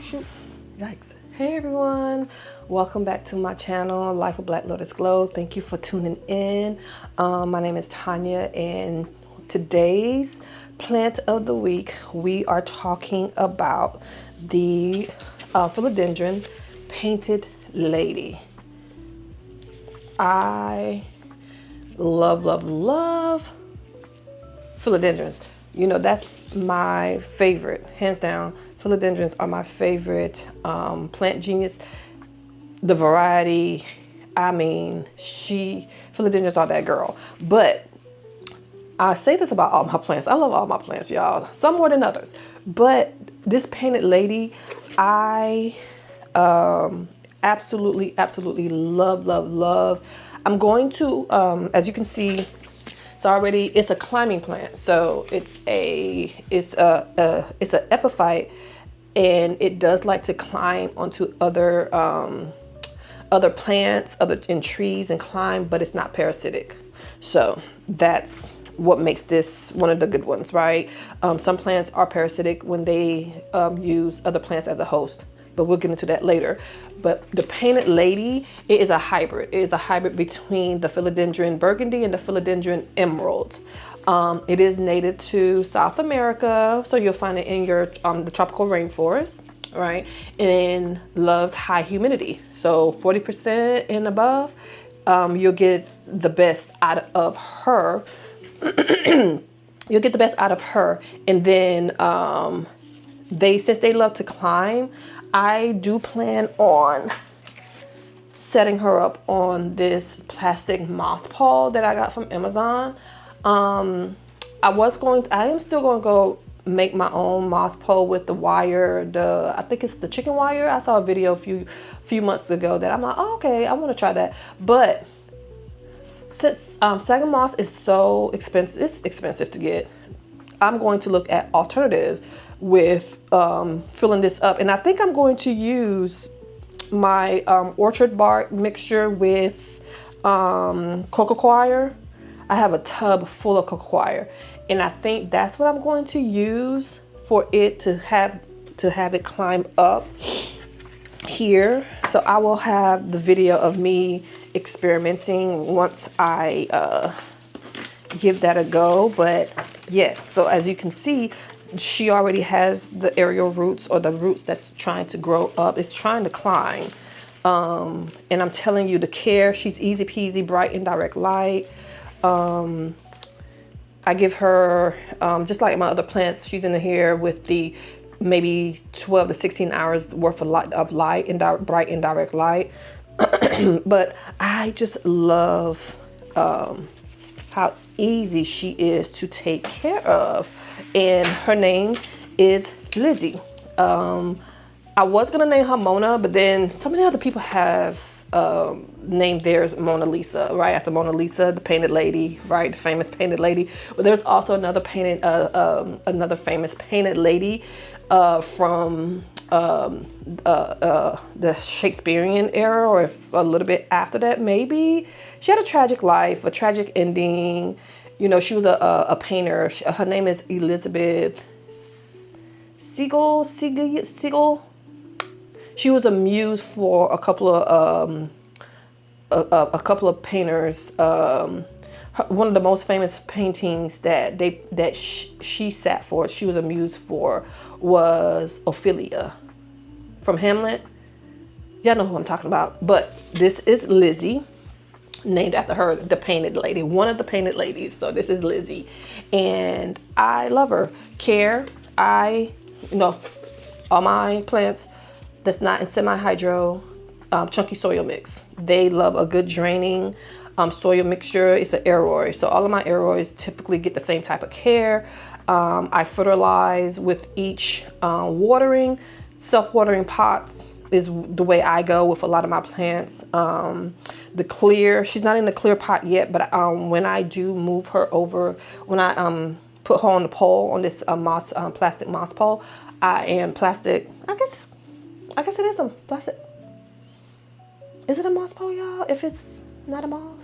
shoot. Yikes. Hey everyone, welcome back to my channel, Life of Black Lotus Glow. Thank you for tuning in. My name is Tanya, and today's plant of the week, we are talking about the Philodendron Painted Lady. I love philodendrons. You know, that's my favorite, hands down. Philodendrons are my favorite plant genius. The variety, I mean, philodendrons are that girl. But I say this about all my plants. I love all my plants, y'all. Some more than others. But this Painted Lady, I absolutely love. I'm going to, as you can see, it's a climbing plant. So it's an epiphyte, and it does like to climb onto other plants, in trees and climb, but it's not parasitic. So that's what makes this one of the good ones, right? Some plants are parasitic when they use other plants as a host, but we'll get into that later. But the Painted Lady, it is a hybrid. It is a hybrid between the Philodendron Burgundy and the Philodendron Emerald. It is native to South America, so you'll find it in your the tropical rainforest, right? And loves high humidity, so 40% and above. You'll get the best out of her. You'll get the best out of her, and then since they love to climb, I do plan on setting her up on this plastic moss pole that I got from Amazon. I am still going to go make my own moss pole with the wire. I think it's the chicken wire. I saw a video a few months ago that I'm like, oh, okay, I want to try that. But since sago moss is so expensive, it's expensive to get, I'm going to look at alternative with filling this up. And I think I'm going to use my orchard bark mixture with cocoa coir. I have a tub full of cocoa coir, and I think that's what I'm going to use for it to have it climb up here. So I will have the video of me experimenting once I give that a go. But yes, so as you can see, she already has the aerial roots, or the roots that's trying to grow up. It's trying to climb. And I'm telling you, the care, she's easy peasy, bright and direct light. I give her, just like my other plants, she's in here with the maybe 12 to 16 hours worth of light and bright and direct light. But I just love how easy she is to take care of. And her name is Lizzie. I was gonna name her Mona, but then so many other people have named theirs Mona Lisa, right after Mona Lisa, the Painted Lady, right, the famous Painted Lady. But there's also another famous Painted Lady from the Shakespearean era, or if a little bit after that, maybe. She had a tragic life, a tragic ending. You know, she was a painter. Her name is Elizabeth Siegel. She was a muse for a couple of painters. One of the most famous paintings that she sat for, she was a muse for, was Ophelia from Hamlet. Y'all know who I'm talking about. But this is Lizzie, named after her, the Painted Lady, one of the Painted Ladies. So this is Lizzie, and I love her. All my plants that's not in semi-hydro, chunky soil mix. They love a good draining soil mixture. It's an aeroid. So all of my aeroids typically get the same type of care. I fertilize with each watering. Self-watering pots is the way I go with a lot of my plants. The clear, she's not in the clear pot yet, but when I do move her over, when I put her on the pole, on this plastic moss pole, I guess it is a plastic. Is it a moss pole, y'all? If it's not a moss,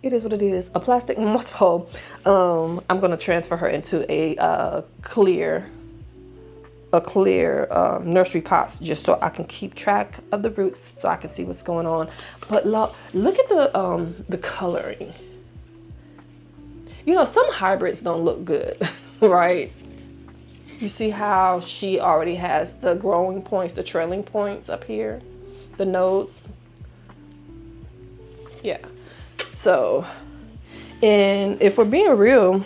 it is what it is. A plastic moss pole. I'm gonna transfer her into a clear a clear nursery pots just so I can keep track of the roots, so I can see what's going on. But look at the coloring. You know, some hybrids don't look good, right? You see how she already has the growing points, the trailing points up here, the nodes. Yeah. So, and if we're being real,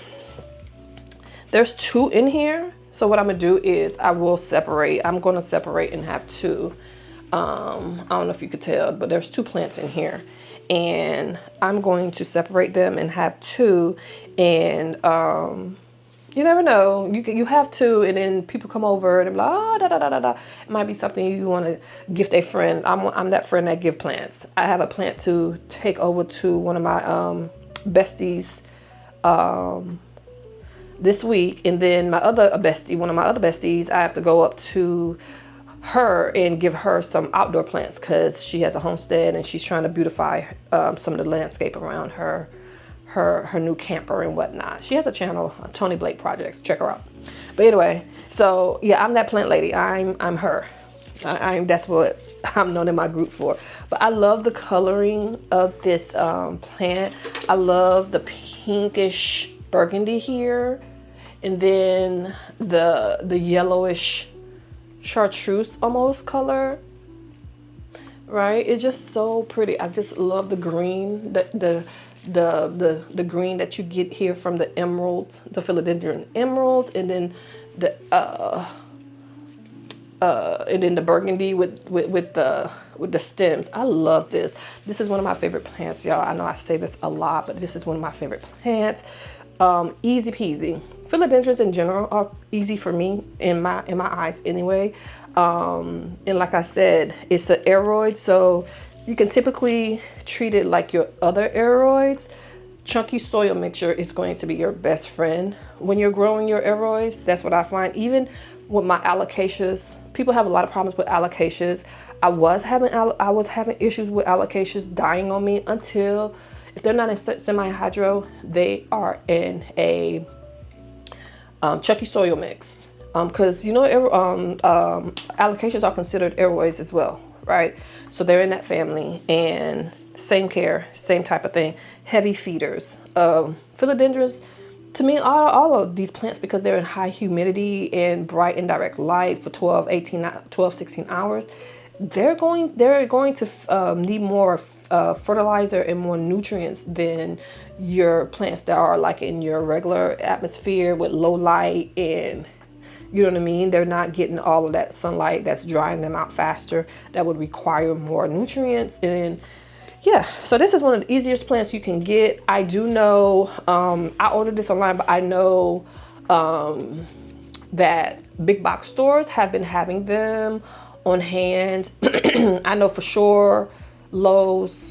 there's 2 in here. So what I'm gonna do is I'm gonna separate and have 2. I don't know if you could tell, but there's 2 plants in here, and I'm going to separate them and have 2. And you never know, you have 2, and then people come over and they're like, oh, da da da da da. It might be something you want to gift a friend. I'm that friend that give plants. I have a plant to take over to one of my besties this week, and then one of my other besties, I have to go up to her and give her some outdoor plants because she has a homestead and she's trying to beautify some of the landscape around her new camper and whatnot. She has a channel, Tony Blake Projects. Check her out. But anyway, so yeah, I'm that plant lady. I'm her. That's what I'm known in my group for. But I love the coloring of this plant. I love the pinkish burgundy here, and then the yellowish chartreuse almost color, right? It's just so pretty. I just love the green, the green that you get here from the emerald, the philodendron emerald, and then the burgundy with the stems. I love this. This is one of my favorite plants, y'all. I know I say this a lot, but this is one of my favorite plants. Easy peasy. Philodendrons in general are easy for me in my eyes anyway. And like I said, it's an aeroid, so you can typically treat it like your other aeroids. Chunky soil mixture is going to be your best friend when you're growing your aeroids. That's what I find. Even with my alocasias, people have a lot of problems with alocasias. I was having issues with alocasias dying on me until, if they're not in semi-hydro, they are in a chunky soil mix. Because you know, alocasias are considered aeroids as well, right? So they're in that family, and same care, same type of thing. Heavy feeders. Philodendrons, to me, all of these plants, because they're in high humidity and bright and direct light for 16 hours, they're going to need more fertilizer and more nutrients than your plants that are like in your regular atmosphere with low light, and you know what I mean? They're not getting all of that sunlight that's drying them out faster. That would require more nutrients. And yeah, so this is one of the easiest plants you can get. I do know, I ordered this online, but I know that big box stores have been having them on hand. I know for sure Lowe's,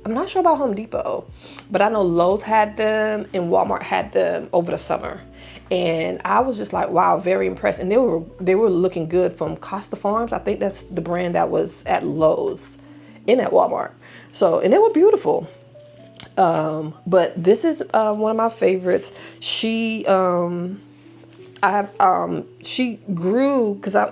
I'm not sure about Home Depot, but I know Lowe's had them and Walmart had them over the summer. And I was just like, wow, very impressed. And they were looking good from Costa Farms. I think that's the brand that was at Lowe's and at Walmart. So, and they were beautiful. But this is one of my favorites. She grew because I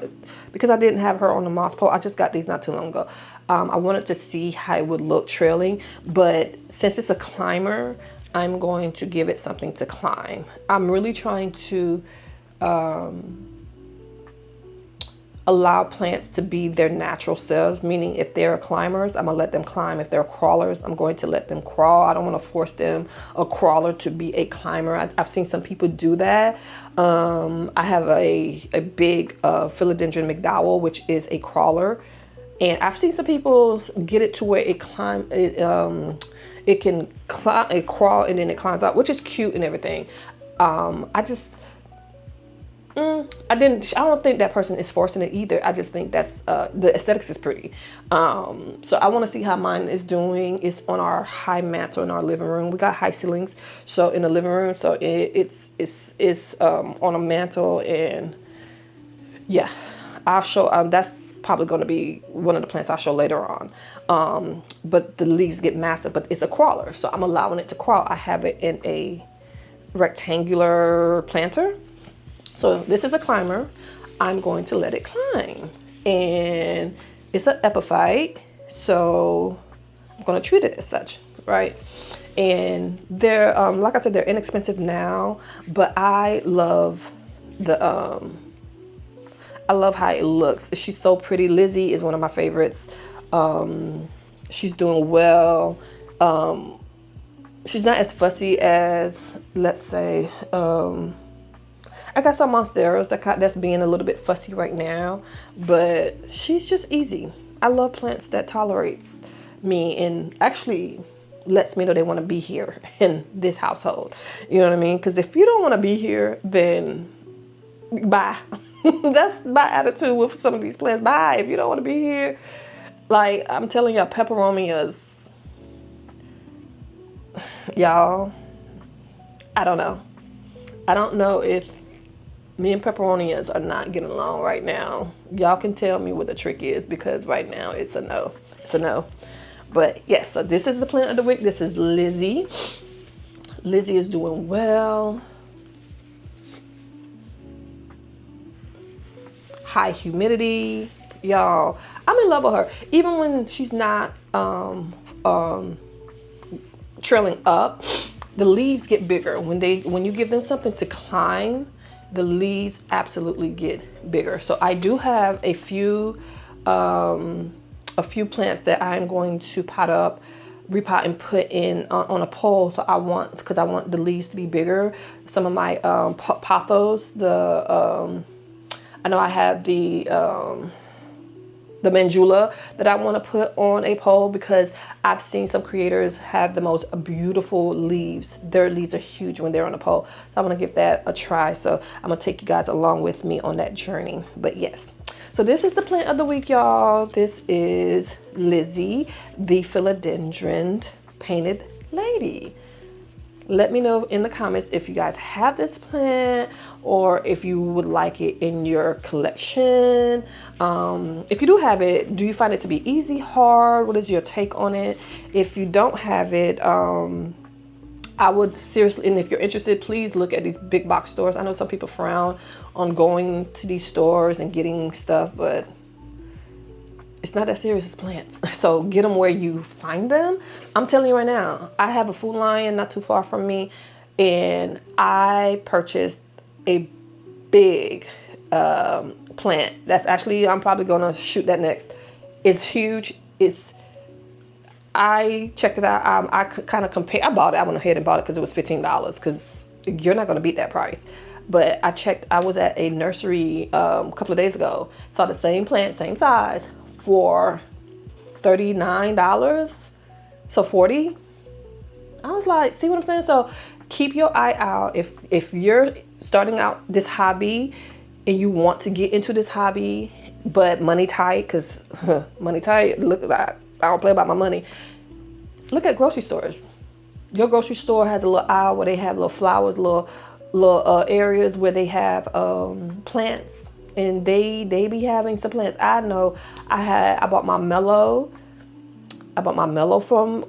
didn't have her on the moss pole. I just got these not too long ago. I wanted to see how it would look trailing, but since it's a climber, I'm going to give it something to climb. I'm really trying to allow plants to be their natural selves, meaning if they're climbers, I'm gonna let them climb. If they're crawlers, I'm going to let them crawl. I don't want to force them, a crawler, to be a climber. I've seen some people do that. I have a big Philodendron McDowell, which is a crawler, and I've seen some people get it to where it can crawl and then it climbs out, which is cute and everything. I don't think that person is forcing it either. I just think that's the aesthetics is pretty. So I want to see how mine is doing. It's on our high mantle in our living room. We got high ceilings, so in the living room, so it's on a mantle, and yeah, I'll show. That's probably going to be one of the plants I'll show later on. But the leaves get massive, but it's a crawler, so I'm allowing it to crawl. I have it in a rectangular planter. So this is a climber. I'm going to let it climb. And it's an epiphyte, so I'm going to treat it as such, right? And they're, like I said, they're inexpensive now, but I love the, I love how it looks. She's so pretty. Lizzie is one of my favorites. She's doing well. She's not as fussy as, let's say, I got some monsteras that's being a little bit fussy right now, but she's just easy. I love plants that tolerates me and actually lets me know they want to be here in this household. You know what I mean? Because if you don't want to be here, then bye. That's my attitude with some of these plants. Bye. If you don't want to be here, like I'm telling y'all, peperonias, y'all, I don't know. I don't know if me and peperonias are not getting along right now. Y'all can tell me what the trick is, because right now it's a no. It's a no. But yes, so this is the plant of the week. This is Lizzie. Lizzie is doing well. High humidity. Y'all, I'm in love with her. Even when she's not trailing up, the leaves get bigger. When you give them something to climb, the leaves absolutely get bigger. So I do have a few plants that I'm going to repot and put in on a pole. So because I want the leaves to be bigger. Some of my pothos, I know I have the mandula that I want to put on a pole, because I've seen some creators have the most beautiful leaves. Their leaves are huge when they're on a pole. So I'm going to give that a try. So I'm going to take you guys along with me on that journey. But yes, so this is the plant of the week, y'all. This is Lizzie, the Philodendron Painted Lady. Let me know in the comments if you guys have this plant or if you would like it in your collection. If you do have it, do you find it to be easy, hard? What is your take on it? If you don't have it, I would seriously, and if you're interested, please look at these big box stores. I know some people frown on going to these stores and getting stuff, but it's not that serious as plants. So get them where you find them. I'm telling you right now, I have a Food Lion not too far from me, and I purchased a big plant. That's actually, I'm probably gonna shoot that next. It's huge. I checked it out. I kind of compared. I bought it. I went ahead and bought it because it was $15, because you're not gonna beat that price. But I checked. I was at a nursery a couple of days ago. Saw the same plant, same size, for $39, so $40. I was like, see what I'm saying? So keep your eye out. If you're starting out this hobby and you want to get into this hobby, but money tight, because money tight, look at that. I don't play about my money. Look at grocery stores. Your grocery store has a little aisle where they have little flowers, little areas where they have plants. And they be having some plants. I know I bought my mellow. I bought my mellow from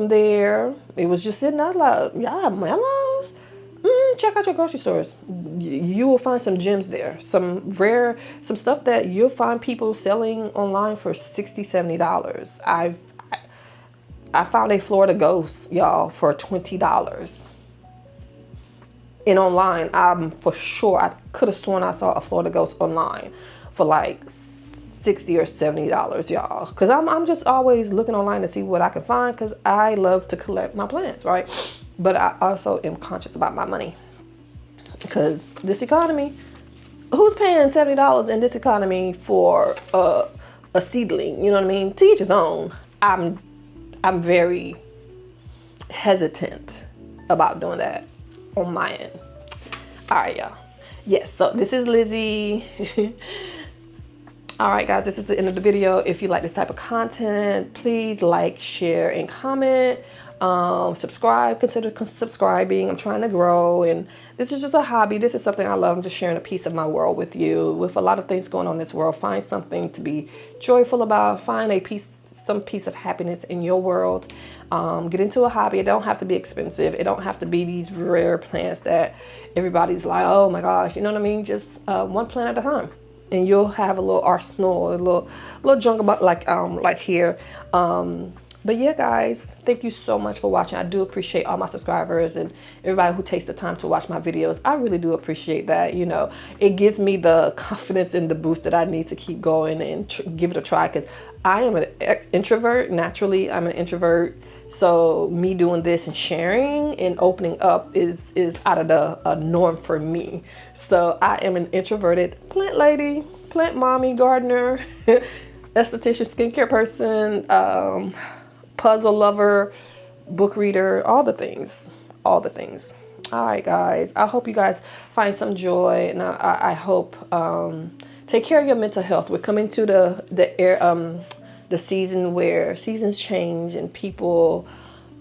there. It was just sitting out like, y'all have mellows? Check out your grocery stores. You will find some gems there. Some stuff that you'll find people selling online for $60, $70. I found a Florida Ghost, y'all, for $20. And online, I'm for sure, I could have sworn I saw a Florida Ghost online for like $60 or $70, y'all. Because I'm just always looking online to see what I can find, because I love to collect my plants, right? But I also am conscious about my money, because this economy, who's paying $70 in this economy for a seedling? You know what I mean? To each his own. I'm very hesitant about doing that on my end. All right, y'all. Yes, so this is Lizzie. All right, guys, this is the end of the video. If you like this type of content, please like, share, and comment. Subscribe, consider subscribing. I'm trying to grow, and this is just a hobby. This is something I love. I'm just sharing a piece of my world with you. With a lot of things going on in this world, find something to be joyful about. Find a piece some piece of happiness in your world, get into a hobby. It don't have to be expensive. It don't have to be these rare plants that everybody's like, oh my gosh, you know what I mean? Just one plant at a time, and you'll have a little arsenal, a little jungle like here. But yeah, guys, thank you so much for watching. I do appreciate all my subscribers and everybody who takes the time to watch my videos. I really do appreciate that. You know, it gives me the confidence and the boost that I need to keep going and give it a try, because I am an introvert. Naturally, I'm an introvert. So me doing this and sharing and opening up is out of the norm for me. So I am an introverted plant lady, plant mommy, gardener, esthetician, skincare person, puzzle lover, book reader, all the things. All right, guys, I hope you guys find some joy, and I hope take care of your mental health. We're coming to the season where seasons change and people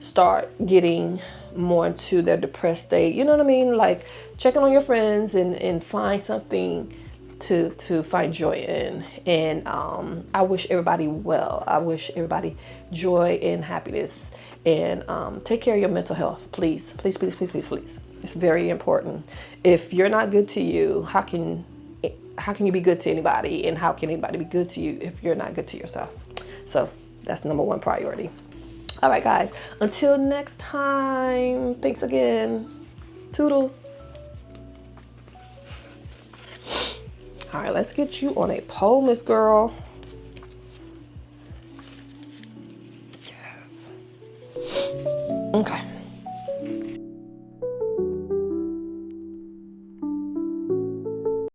start getting more into their depressed state. You know what I mean? Like checking on your friends and find something to find joy in. And I wish everybody well. I wish everybody joy and happiness. And take care of your mental health, please. Please, please, please, please, please. It's very important. If you're not good to you, how can you be good to anybody? And how can anybody be good to you if you're not good to yourself? So that's #1 priority. All right, guys, until next time, thanks again. Toodles. All right, let's get you on a pole, Miss Girl. Yes. Okay.